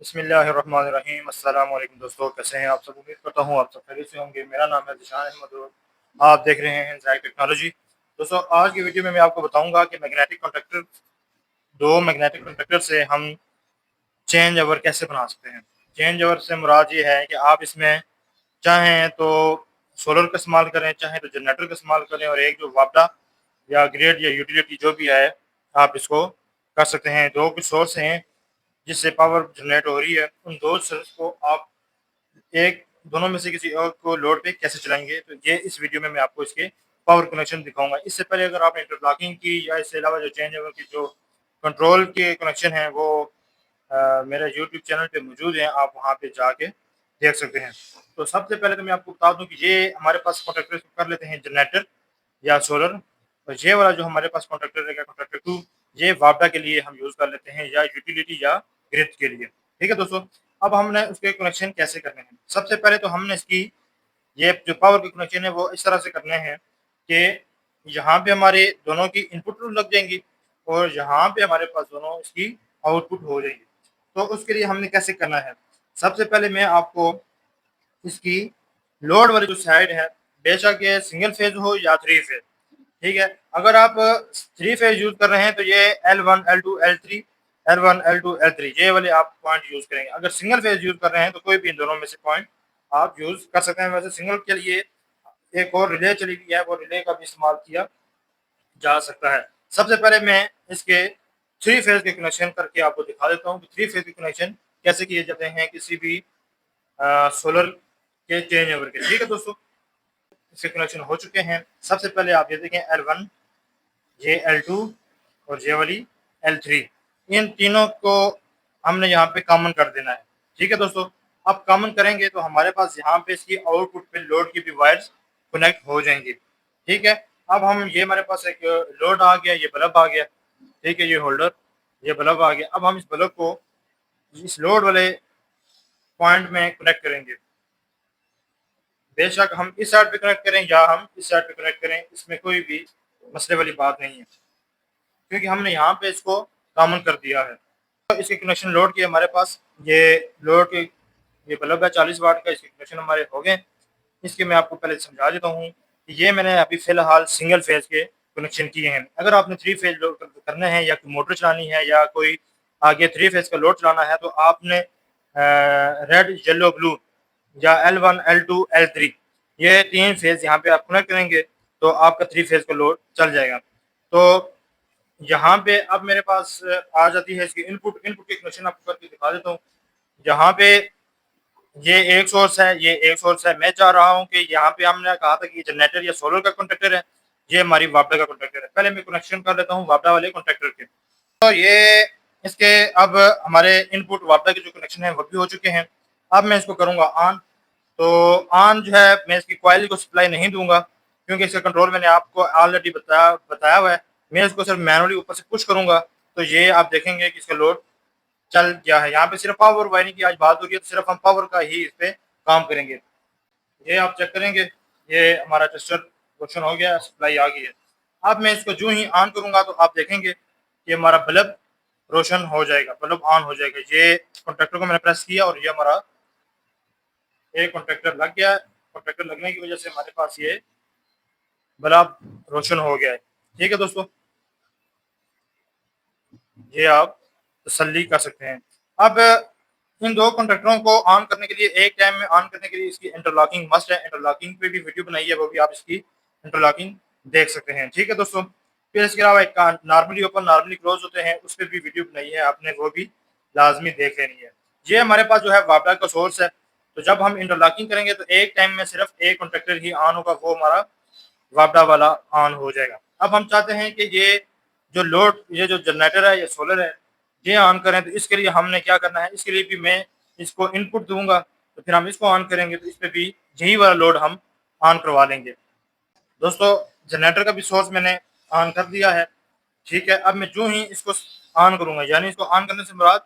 बिस्मिल्लाहिर्रहमानिर्रहीम। अस्सलाम वालेकुम दोस्तों, कैसे हैं आप सब? उम्मीद करता हूँ आप सब खैरियत से होंगे। मेरा नाम है ज़िशान अहमद और आप देख रहे हैं ज़ायक टेक्नोलॉजी। दोस्तों, आज की वीडियो में मैं आपको बताऊंगा कि मैग्नेटिक कॉन्ट्रैक्टर, दो मैग्नेटिक कॉन्ट्रैक्टर से हम चेंज ओवर कैसे बना सकते हैं। चेंज ओवर से मुराद ये है कि आप इसमें चाहें तो सोलर का इस्तेमाल करें, चाहें तो जनरेटर का इस्तेमाल करें, और एक जो वापडा या ग्रेड या यूटिलिटी जो भी है, आप इसको कर सकते हैं। दो कुछ सोर्स हैं जिससे पावर जनरेट हो रही है, उन दो सोर्स को आप एक दोनों में से किसी और को लोड पे कैसे चलाएंगे, तो ये इस वीडियो में मैं आपको इसके पावर कनेक्शन दिखाऊंगा। इससे पहले अगर आप इंटरलॉकिंग की या इसके अलावा जो चेंज ओवर की जो कंट्रोल के कनेक्शन हैं वो मेरे यूट्यूब चैनल पे मौजूद हैं, आप वहाँ पे जाके देख सकते हैं। तो सबसे पहले तो मैं आपको बता दूं कि ये हमारे पास कॉन्ट्रैक्टर कर लेते हैं जनरेटर या सोलर, और ये वाला जो हमारे पास कॉन्ट्रैक्टर रहेगा कॉन्ट्रैक्टर टू, ये वापडा के लिए हम यूज़ कर लेते हैं या यूटिलिटी या ग्रिड के लिए। ठीक है दोस्तों, अब हमने उसके कनेक्शन कैसे करने हैं। सबसे पहले तो हमने इसकी ये जो पावर के कनेक्शन है वो इस तरह से करने हैं कि यहाँ पे हमारे दोनों की इनपुट लग जाएंगी और यहाँ पे हमारे पास दोनों इसकी आउटपुट हो जाएंगी। तो उसके लिए हमने कैसे करना है, सबसे पहले मैं आपको इसकी लोड वाली जो साइड है, बेशक ये सिंगल फेज हो या थ्री फेज, ठीक है। अगर आप थ्री फेज यूज कर रहे हैं तो ये L1 L2 L3, L1 L2 L3 ये वाले आप पॉइंट यूज करेंगे। अगर सिंगल फेज यूज कर रहे हैं तो कोई भी इन दोनों में से पॉइंट आप यूज कर सकते हैं। वैसे सिंगल के लिए एक और रिले चली गई है, वो रिले का भी इस्तेमाल किया जा सकता है। सबसे पहले मैं इसके थ्री फेज के कनेक्शन करके आपको दिखा देता हूँ कि थ्री फेज के कनेक्शन कैसे किए जाते हैं किसी भी सोलर के चेंज ओवर के। ठीक है दोस्तों, इसके कनेक्शन हो चुके हैं। सबसे पहले आप ये देखें L1, ये L2 और ये वाली L3, इन तीनों को हमने यहाँ पे कॉमन कर देना है। ठीक है दोस्तों, अब कॉमन करेंगे तो हमारे पास यहाँ पे इसकी आउटपुट पे लोड की भी वायर्स कनेक्ट हो जाएंगी। ठीक है, अब हम ये हमारे पास एक लोड आ गया, ये बल्ब आ गया, ठीक है, ये होल्डर, ये बल्ब आ गया। अब हम इस बल्ब को इस लोड वाले पॉइंट में कनेक्ट करेंगे। बेशक हम इस साइड पे कनेक्ट करें या हम इस साइड पे कनेक्ट करें, इसमें कोई भी मसले वाली बात नहीं है, क्योंकि हमने यहाँ पे इसको कॉमन कर दिया है। तो इसके कनेक्शन लोड के हमारे पास ये लोड के ये बल्ब है 40 वाट का, इसके कनेक्शन हमारे हो गए। इसके मैं आपको पहले समझा देता हूँ कि ये मैंने अभी फिलहाल सिंगल फेज के कनेक्शन किए हैं। अगर आपने थ्री फेज लोड करने हैं या कोई मोटर चलानी है या कोई आगे थ्री फेज का लोड चलाना है तो आपने रेड येलो ब्लू या L1 L2 L3 ये तीन फेज यहाँ पे आप कनेक्ट करेंगे तो आपका थ्री फेज का लोड चल जाएगा। तो यहाँ पे अब मेरे पास आ जाती है इसकी इनपुट। इनपुट के कनेक्शन आपको करके दिखा देता हूँ। यहाँ पे ये एक सोर्स है, ये एक सोर्स है। मैं चाह रहा हूँ कि यहाँ पे हमने कहा था कि जनरेटर या सोलर का कॉन्ट्रैक्टर है, ये हमारी वापडा का कॉन्ट्रैक्टर है। पहले मैं कनेक्शन कर लेता हूँ वापडा वाले कॉन्ट्रैक्टर के। तो ये इसके अब हमारे इनपुट वापडा के जो कनेक्शन है वो भी हो चुके हैं। अब मैं इसको करूँगा ऑन। तो ऑन जो है, मैं इसकी कॉइल को सप्लाई नहीं दूंगा क्योंकि इसका कंट्रोल मैंने आपको ऑलरेडी बताया हुआ है। मैं इसको सिर्फ मैनुअली ऊपर से पुश करूंगा तो ये आप देखेंगे कि इसका लोड चल गया है। यहाँ पे सिर्फ पावर वायरिंग की आज बात हो रही है, तो सिर्फ हम पावर का ही इस पे काम करेंगे। ये आप चेक करेंगे, ये हमारा टेस्टर रोशन हो गया, सप्लाई आ गई है। अब मैं इसको जो ही ऑन करूंगा तो आप देखेंगे कि हमारा बल्ब रोशन हो जाएगा, बल्ब ऑन हो जाएगा। ये कॉन्ट्रैक्टर को मैंने प्रेस किया और ये हमारा एक कॉन्ट्रैक्टर लग गया है। कॉन्ट्रैक्टर लगने की वजह से हमारे पास ये बल्ब रोशन हो गया है। ठीक है दोस्तों, ये आप तसल्ली कर सकते हैं। अब इन दो कॉन्ट्रैक्टरों को ऑन करने के लिए, एक टाइम में ऑन करने के लिए इसकी इंटरलॉकिंग मस्ट है। इंटरलॉकिंग पे भी वीडियो बनाई है, वो भी आप इसकी इंटरलॉकिंग देख सकते हैं। ठीक है दोस्तों, फिर इसके अलावा एक नॉर्मली ओपन नॉर्मली क्लोज होते हैं, उस पर भी वीडियो बनाई है आपने, वो भी लाजमी देख लेनी है। ये हमारे पास जो है वापडा का सोर्स है। तो जब हम इंटरलॉकिंग करेंगे तो एक टाइम में सिर्फ एक कॉन्ट्रैक्टर ही ऑन होगा, वो हमारा वापडा वाला ऑन हो जाएगा। अब हम चाहते हैं कि ये जो लोड, ये जो जनरेटर है, ये सोलर है, ये ऑन करें। तो इसके लिए हमने क्या करना है, इसके लिए भी मैं इसको इनपुट दूंगा, तो फिर हम इसको ऑन करेंगे तो इस पर भी यही वाला लोड हम ऑन करवा लेंगे। दोस्तों, जनरेटर का भी सोर्स मैंने ऑन कर दिया है। ठीक है, अब मैं जो ही इसको ऑन करूंगा, यानी इसको ऑन करने से मुराद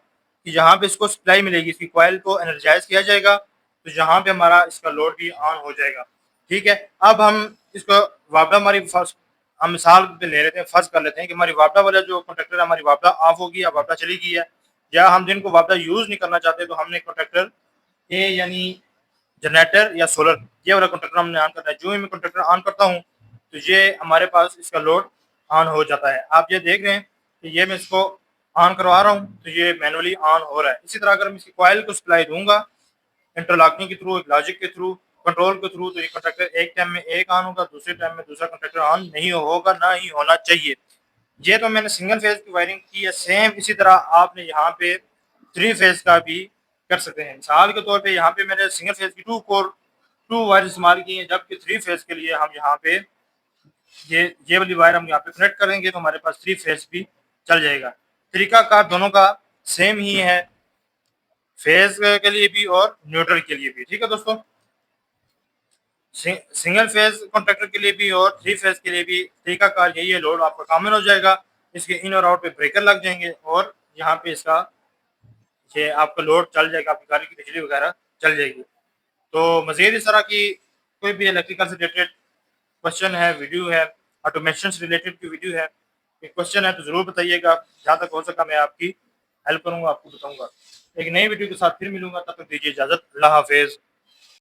कि यहाँ पे इसको सप्लाई मिलेगी, इसकी कॉइल को एनर्जाइज किया जाएगा, तो यहाँ पे हमारा इसका लोड भी ऑन हो जाएगा। ठीक है, अब हम इसको वापडा हमारी फर्स्ट हम मिसाल पे ले लेते हैं, फर्ज कर लेते हैं कि हमारी वापडा वाला जो कॉन्ट्रैक्टर है, हमारी वापडा ऑफ होगी या वापडा चली गई है। या हम दिन को वापस यूज़ नहीं करना चाहते तो हमने कॉन्ट्रैक्टर ए यानी जनरेटर या सोलर ये वाला कॉन्ट्रैक्टर हमने ऑन करना है। जो ही मैं कॉन्ट्रैक्टर ऑन करता हूँ तो ये हमारे पास इसका लोड ऑन हो जाता है। आप ये देख रहे हैं कि ये मैं इसको ऑन करवा रहा हूँ तो ये मैनुअली ऑन हो रहा है। इसी तरह अगर मैं इसकी कॉइल को सप्लाई दूंगा इंटरलॉकिंग के थ्रू, लॉजिक के थ्रू, कंट्रोल के थ्रू, तो ये कॉन्ट्रैक्टर एक टाइम में एक ऑन होगा, दूसरे टाइम में दूसरा कॉन्ट्रैक्टर ऑन नहीं होगा, ना ही होना चाहिए। ये तो मैंने सिंगल फेज की वायरिंग की है। सेम इसी तरह आपने यहाँ पे 3 फेज का भी कर सकते हैं। मिसाल के तौर पे यहाँ पे मैंने सिंगल फेज की 2 वायर इस्तेमाल की हैं, जबकि 3 फेज के लिए हम यहाँ पे ये वाली वायर हम यहाँ पे कनेक्ट करेंगे तो हमारे पास 3 फेज भी चल जाएगा। तरीकाकार दोनों का सेम ही है, फेज के लिए भी और न्यूट्रल के लिए भी। ठीक है दोस्तों, सिंगल फेज कॉन्ट्रैक्टर के लिए भी और 3 फेज के लिए भी तरीकाकार यही है। लोड आपका कॉमन हो जाएगा, इसके इन और आउट पे ब्रेकर लग जाएंगे और यहाँ पे इसका ये आपका लोड चल जाएगा, आपकी गाड़ी की बिजली वगैरह चल जाएगी। तो मजीद इस तरह की कोई भी इलेक्ट्रिकल से रिलेटेड क्वेश्चन है, वीडियो है, ऑटोमेशन से रिलेटेड की वीडियो है, क्वेश्चन है तो ज़रूर बताइएगा। जहाँ तक हो सका मैं आपकी हेल्प करूँगा, आपको बताऊँगा। एक नई वीडियो के साथ फिर मिलूंगा, तब तक दीजिए इजाज़त। अल्लाह हाफिज़।